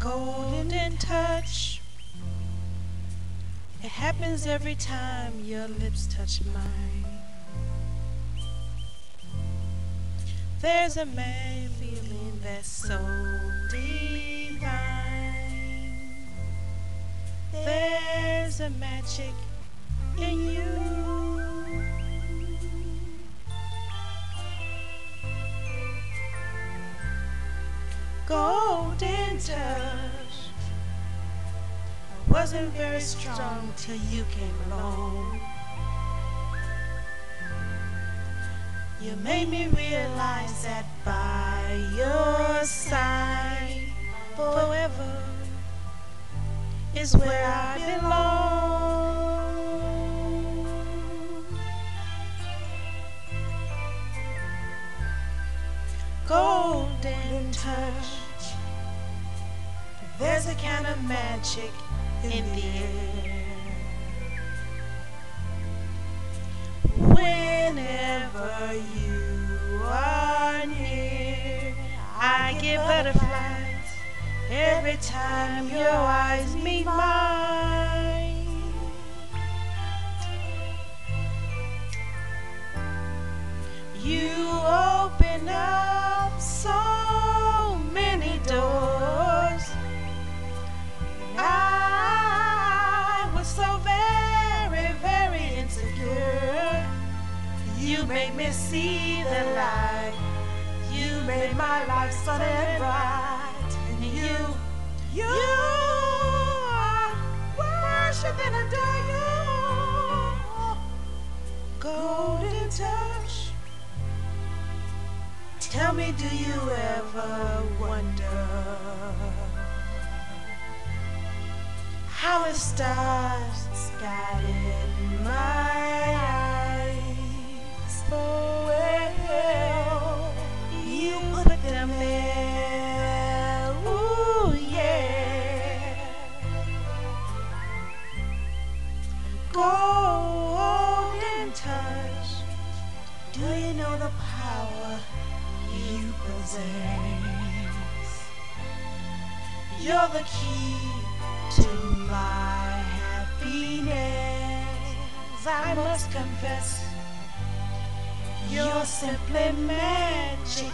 golden touch. It happens every time your lips touch mine. There's a mad feeling that's so divine. There's a magic in you. Golden touch. I wasn't very strong till you came along. You made me realize that by your side forever is where I belong. Golden touch. There's a kind of magic in the air. Whenever you are near, I get butterflies every time your eyes meet mine. You open up so many doors. I was so very, very insecure. You made me see the light. You made my life sun and bright. And you I worship and adore you. Golden touch. Tell me, do you ever wonder how the stars got in my eyes? Oh, well, you put them there. Ooh, yeah. Golden touch. Do you know the power you possess? You're the key to my happiness. I must confess, you're simply magic.